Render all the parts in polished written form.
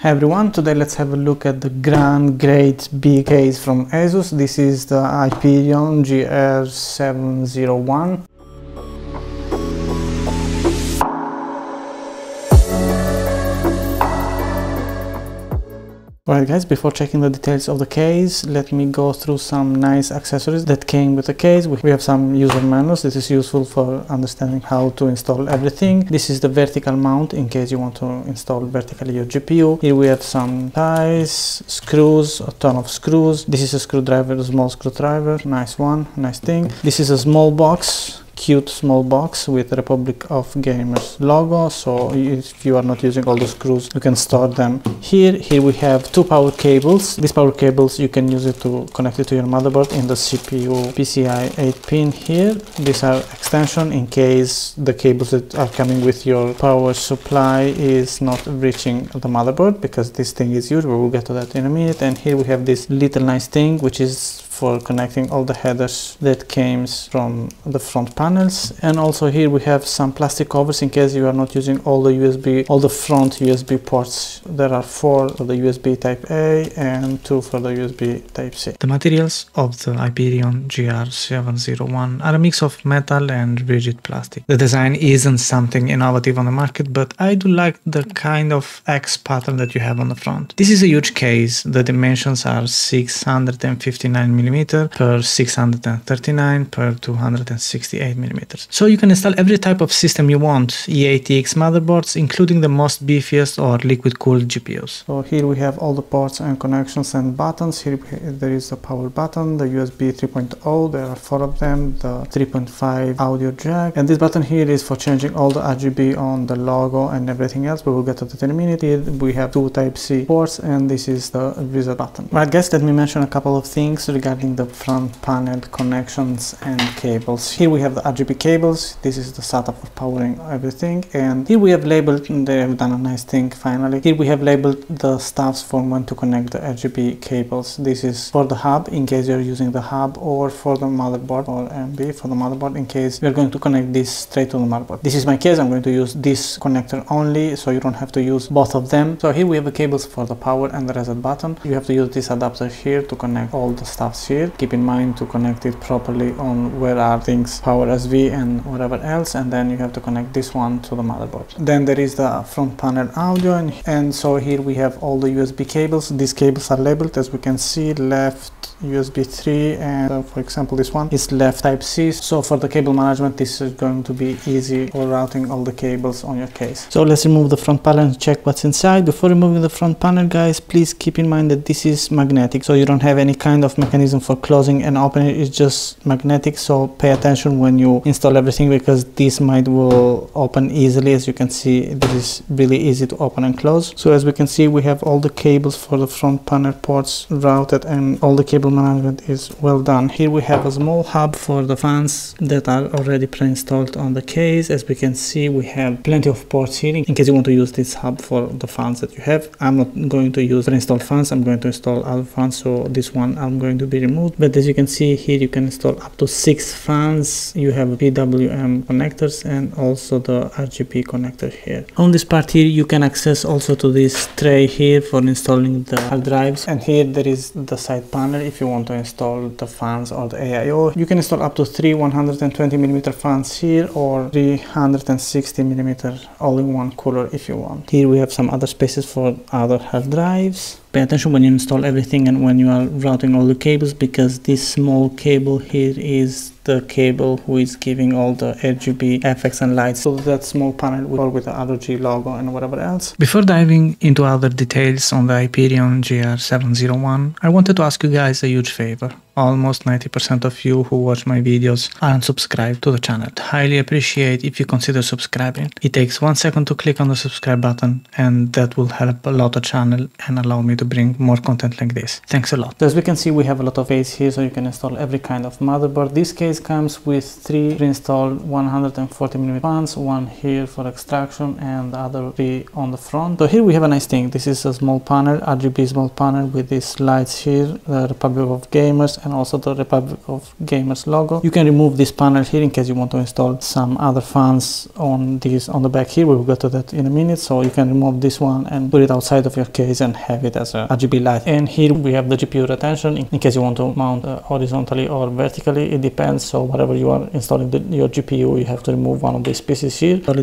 Hi everyone, today let's have a look at the great big case from ASUS. This is the Hyperion GR701. Alright guys, before checking the details of the case, let me go through some nice accessories that came with the case. We have some user manuals. This is useful for understanding how to install everything. This is the vertical mount in case you want to install vertically your GPU. Here we have some ties, screws, a ton of screws. This is a screwdriver, a small screwdriver, nice one, nice thing. This is a small box. Cute small box with Republic of Gamers logo, so if you are not using all the screws you can store them here. We have two power cables. These power cables you can use it to connect it to your motherboard in the CPU PCI 8 pin here. These are extension in case the cables that are coming with your power supply is not reaching the motherboard, because this thing is huge. We will get to that in a minute. And here we have this little nice thing which is for connecting all the headers that came from the front panels. And also here we have some plastic covers in case you are not using all the front USB ports. There are 4 for the USB type A and 2 for the USB type C. The materials of the Hyperion GR701 are a mix of metal and rigid plastic. The design isn't something innovative on the market, but I do like the kind of X pattern that you have on the front. This is a huge case. The dimensions are 659 mm per 639 per 268 mm. So you can install every type of system you want, EATX motherboards, including the most beefiest or liquid cooled GPUs. So here we have all the ports and connections and buttons. Here there is the power button, the USB 3.0, there are 4 of them, the 3.5 audio jack, and this button here is for changing all the RGB on the logo and everything else. We will get to that in a minute. Here we have 2 Type-C ports, and this is the reset button. Right guys, let me mention a couple of things regarding the front panel connections and cables. Here we have the RGB cables. This is the setup of powering everything, and here we have labeled, they have done a nice thing finally. Here we have labeled the stuffs for when to connect the RGB cables. This is for the hub in case you're using the hub, or for the motherboard, or MB for the motherboard in case you're going to connect this straight to the motherboard. This is my case. I'm going to use this connector only, so you don't have to use both of them. So here we have the cables for the power and the reset button. You have to use this adapter here to connect all the stuffs here. Keep in mind to connect it properly on where are things, power SV and whatever else, and then you have to connect this one to the motherboard. Then there is the front panel audio, and so here we have all the USB cables. These cables are labeled, as we can see, left USB 3, and for example this one is left Type-C. So for the cable management this is going to be easy for routing all the cables on your case. So let's remove the front panel and check what's inside. Before removing the front panel guys, please keep in mind that this is magnetic, so you don't have any kind of mechanism for closing and opening it. It's just magnetic, so pay attention when you install everything, because this will open easily. As you can see, this is really easy to open and close. So as we can see, we have all the cables for the front panel ports routed, and all the cable management is well done. Here we have a small hub for the fans that are already pre-installed on the case. As we can see, we have plenty of ports here in case you want to use this hub for the fans that you have. I'm not going to use pre-installed fans, I'm going to install other fans, so this one I'm going to be removed. But as you can see here, you can install up to 6 fans. You have PWM connectors and also the RGB connector here. On this part here you can access also to this tray here for installing the hard drives, and here there is the side panel if you want to install the fans or the AIO. You can install up to 3 120mm fans here, or 360mm all-in-one cooler if you want. Here we have some other spaces for other hard drives. Pay attention when you install everything and when you are routing all the cables, because this small cable here is the cable who is giving all the RGB effects and lights. So that small panel with the ROG logo and whatever else. Before diving into other details on the Hyperion GR701, I wanted to ask you guys a huge favor. Almost 90% of you who watch my videos aren't subscribed to the channel. I'd highly appreciate if you consider subscribing. It takes 1 second to click on the subscribe button, and that will help a lot the channel and allow me to bring more content like this. Thanks a lot. So as we can see, we have a lot of space here, so you can install every kind of motherboard. This case comes with 3 pre-installed 140mm fans, one here for extraction and the other 3 on the front. So here we have a nice thing. This is a small panel, RGB small panel with these lights here, the Republic of Gamers, and also the Republic of Gamers logo. You can remove this panel here in case you want to install some other fans on the back here. We'll go to that in a minute. So you can remove this one and put it outside of your case and have it as a RGB light. And here we have the GPU retention in case you want to mount horizontally or vertically. It depends. So whatever you are installing your GPU, you have to remove one of these pieces here. So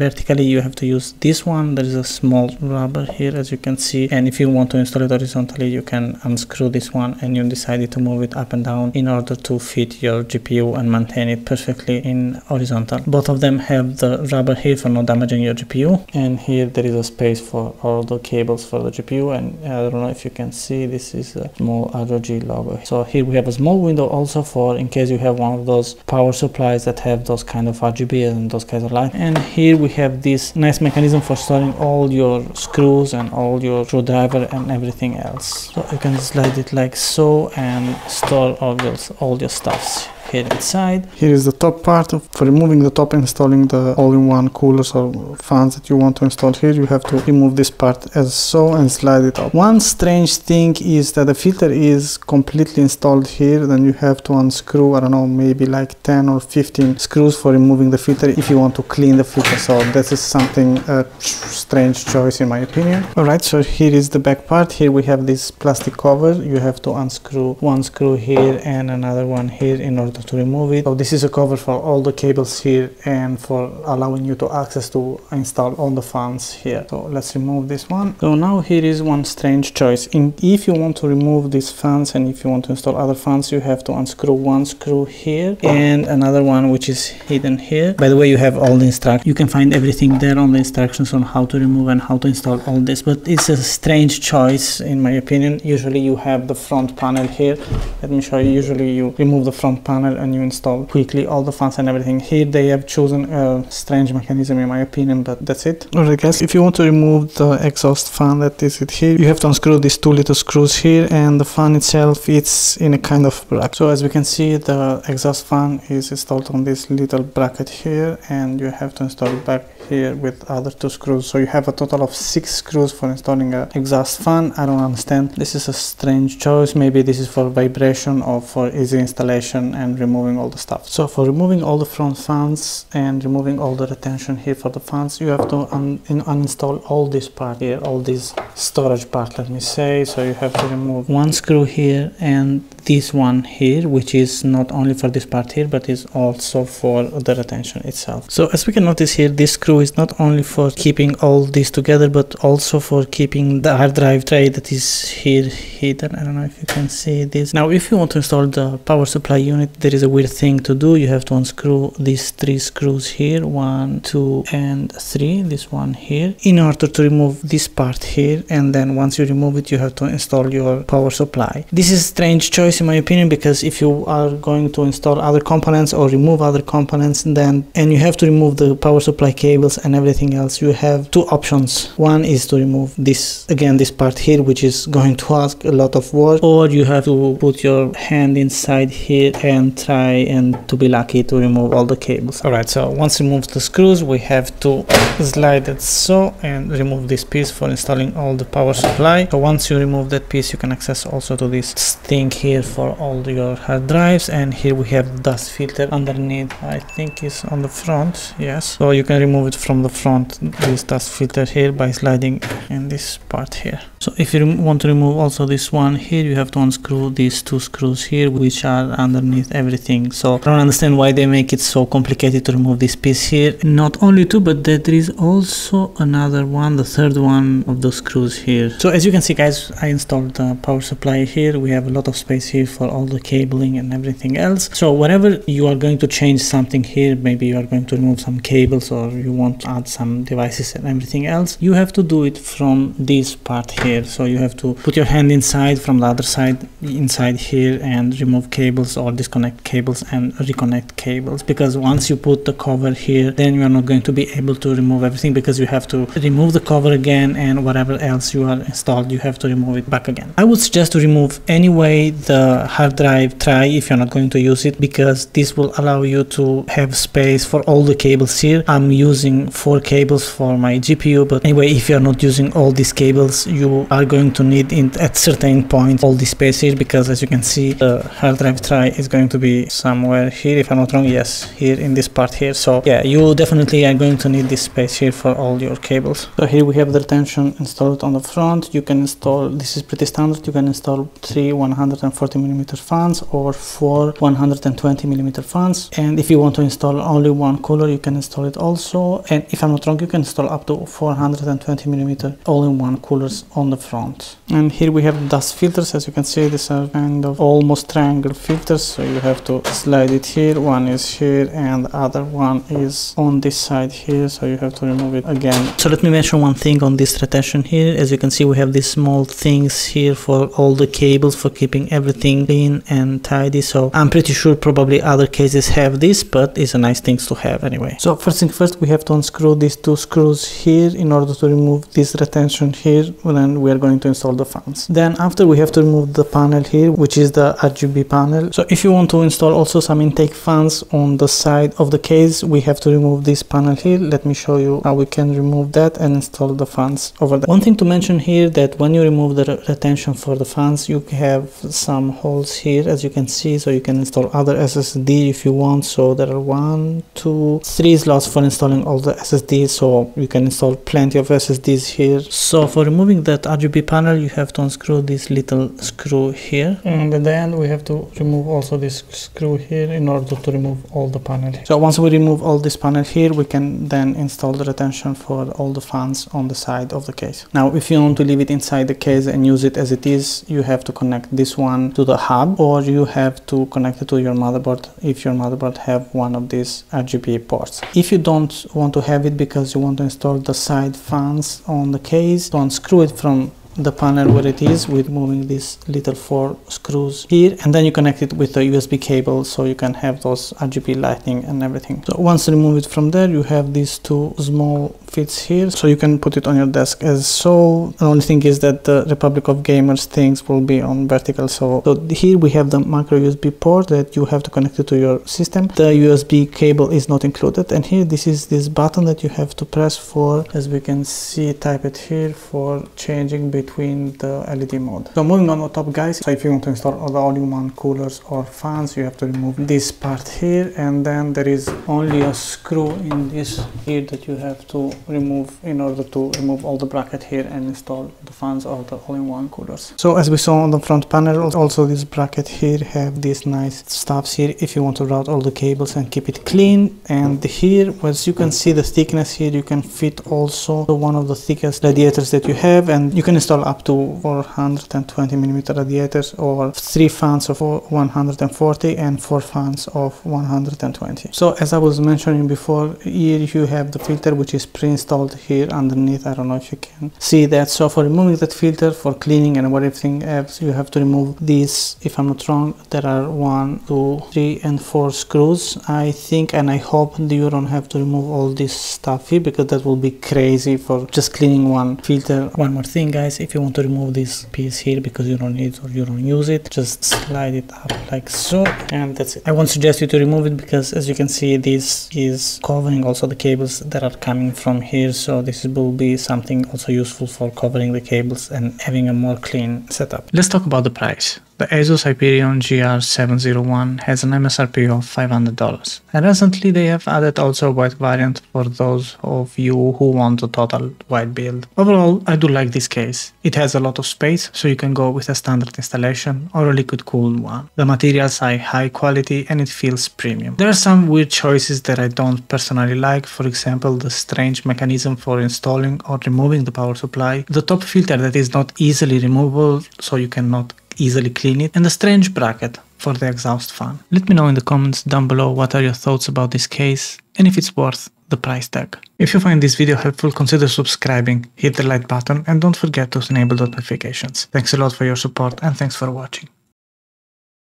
vertically you have to use this one. There is a small rubber here, as you can see, and if you want to install it horizontally, you can unscrew this one and you decided to move it up and down in order to fit your GPU and maintain it perfectly in horizontal. Both of them have the rubber here for not damaging your GPU, and here there is a space for all the cables for the GPU. And I don't know if you can see, this is a small ROG logo. So here we have a small window also for in case you have one of those power supplies that have those kind of RGB and those kinds of lights. And here we have this nice mechanism for storing all your screws and all your screwdriver and everything else. So you can slide it like so and store all your stuffs here inside. Here is the top part. For removing the top, installing the all-in-one coolers or fans that you want to install here, you have to remove this part as so and slide it up. One strange thing is that the filter is completely installed here. Then you have to unscrew, I don't know, maybe like 10 or 15 screws for removing the filter if you want to clean the filter. So this is something a strange choice in my opinion. Alright, so here is the back part. Here we have this plastic cover. You have to unscrew one screw here and another one here in order to remove it. So this is a cover for all the cables here and for allowing you to access to install all the fans here. So let's remove this one. So now here is one strange choice. If you want to remove these fans and if you want to install other fans, you have to unscrew one screw here and another one which is hidden here. By the way, you have all the instructions. You can find everything there on the instructions on how to remove and how to install all this, but it's a strange choice in my opinion. Usually you have the front panel here. Let me show you. Usually you remove the front panel and you install quickly all the fans and everything. Here they have chosen a strange mechanism in my opinion, but that's it. Alright guys, if you want to remove the exhaust fan that is it here, you have to unscrew these two little screws here, and the fan itself it's in a kind of bracket. So as we can see, the exhaust fan is installed on this little bracket here, and you have to install it back here with other two screws. So you have a total of 6 screws for installing an exhaust fan. I don't understand. This is a strange choice. Maybe this is for vibration or for easy installation and removing all the stuff. So for removing all the front fans and removing all the retention here for the fans, you have to uninstall all this part here, all this storage part, let me say. So you have to remove one screw here and this one here, which is not only for this part here, but is also for the retention itself. So as we can notice here, this screw is not only for keeping all this together, but also for keeping the hard drive tray that is here hidden. I don't know if you can see this. Now, if you want to install the power supply unit, there is a weird thing to do. You have to unscrew these 3 screws here, 1, 2, and 3. This one here, in order to remove this part here. And then once you remove it, you have to install your power supply. This is a strange choice in my opinion, because if you are going to install other components or remove other components, and you have to remove the power supply cables and everything else, you have 2 options. One is to remove this, again, this part here, which is going to ask a lot of work, or you have to put your hand inside here and try and to be lucky to remove all the cables. Alright, so once removed the screws, we have to slide it so and remove this piece for installing all the power supply. So once you remove that piece, you can access also to this thing here for all your hard drives. And here we have dust filter underneath, I think is on the front, yes. So you can remove it from the front, this dust filter here, by sliding in this part here. So if you want to remove also this one here, you have to unscrew these 2 screws here, which are underneath everything. So I don't understand why they make it so complicated to remove this piece here. Not only 2, but there is also another one, the 3rd one of those screws here. So as you can see guys, I installed the power supply here. We have a lot of space here for all the cabling and everything else. So whenever you are going to change something here, maybe you are going to remove some cables or you want to add some devices and everything else, you have to do it from this part here. So you have to put your hand inside from the other side, inside here, and remove cables or disconnect cables and reconnect cables, because once you put the cover here, then you are not going to be able to remove everything, because you have to remove the cover again, and whatever else you are installed, you have to remove it back again. I would suggest to remove anyway the hard drive tray if you're not going to use it, because this will allow you to have space for all the cables here. I'm using using 4 cables for my GPU, but anyway, if you are not using all these cables, you are going to need at certain point all this space here, because as you can see, the hard drive tray is going to be somewhere here, if I'm not wrong. Yes, here in this part here. So yeah, you definitely are going to need this space here for all your cables. So here we have the retention installed on the front. You can install, this is pretty standard, you can install 3 140mm fans or 4 120mm fans, and if you want to install only one cooler, you can install it also. And if I'm not wrong, you can install up to 420mm all-in-one coolers on the front. And here we have dust filters. As you can see, these are kind of almost triangle filters, so you have to slide it here. One is here and the other one is on this side here, so you have to remove it again. So let me mention one thing on this retention here. As you can see, we have these small things here for all the cables, for keeping everything clean and tidy. So I'm pretty sure probably other cases have this, but it's a nice thing to have anyway. So first thing first, we have to unscrew these 2 screws here in order to remove this retention here, and then we are going to install the fans. Then after, we have to remove the panel here, which is the RGB panel. So if you want to install also some intake fans on the side of the case, we have to remove this panel here. Let me show you how we can remove that and install the fans over there. One thing to mention here, that when you remove the retention for the fans, you have some holes here, as you can see, so you can install other SSD if you want. So there are 1, 2, 3 slots for installing all the SSDs, so you can install plenty of SSDs here. So for removing that RGB panel, you have to unscrew this little screw here, and at the end we have to remove also this screw here in order to remove all the panel. So once we remove all this panel here, we can then install the retention for all the fans on the side of the case. Now if you want to leave it inside the case and use it as it is, you have to connect this one to the hub, or you have to connect it to your motherboard if your motherboard have one of these RGB ports. If you don't want to have it because you want to install the side fans on the case, to unscrew it from the panel where it is with moving these little 4 screws here, and then you connect it with a USB cable so you can have those RGB lighting and everything. So once you remove it from there, you have these 2 small fits here, so you can put it on your desk as so. The only thing is that the Republic of Gamers things will be on vertical. So here we have the micro USB port that you have to connect it to your system. The USB cable is not included, and here this is this button that you have to press for, as we can see, type it here, for changing between the LED mode. So moving on top, guys, so if you want to install all the all-in-one coolers or fans, you have to remove this part here, and then there is only a screw in this here that you have to remove in order to remove all the bracket here and install the fans or the all-in-one coolers. So as we saw on the front panel, also this bracket here have these nice stuffs here if you want to route all the cables and keep it clean. And here, as you can see, the thickness here, you can fit also one of the thickest radiators that you have, and you can install up to 420mm radiators, or 3 fans of 140 and 4 fans of 120. So as I was mentioning before, here you have the filter which is pre-installed here underneath. I don't know if you can see that. So for removing that filter, for cleaning and everything else, you have to remove these. If I'm not wrong, there are 1, 2, 3 and 4 screws, I think, and I hope you don't have to remove all this stuff here, because that will be crazy for just cleaning one filter. One more thing, guys, if you want to remove this piece here because you don't need it or you don't use it, just slide it up like so, and that's it. I won't suggest you to remove it because, as you can see, this is covering also the cables that are coming from here, so this will be something also useful for covering the cables and having a more clean setup. Let's talk about the price. The ASUS Hyperion GR701 has an MSRP of $500, and recently they have added also a white variant for those of you who want a total white build. Overall, I do like this case. It has a lot of space, so you can go with a standard installation or a liquid cooled one. The materials are high quality and it feels premium. There are some weird choices that I don't personally like, for example the strange mechanism for installing or removing the power supply, the top filter that is not easily removable so you cannot easily clean it, and the strange bracket for the exhaust fan. Let me know in the comments down below what are your thoughts about this case and if it's worth the price tag. If you find this video helpful, consider subscribing, hit the like button, and don't forget to enable the notifications. Thanks a lot for your support and thanks for watching.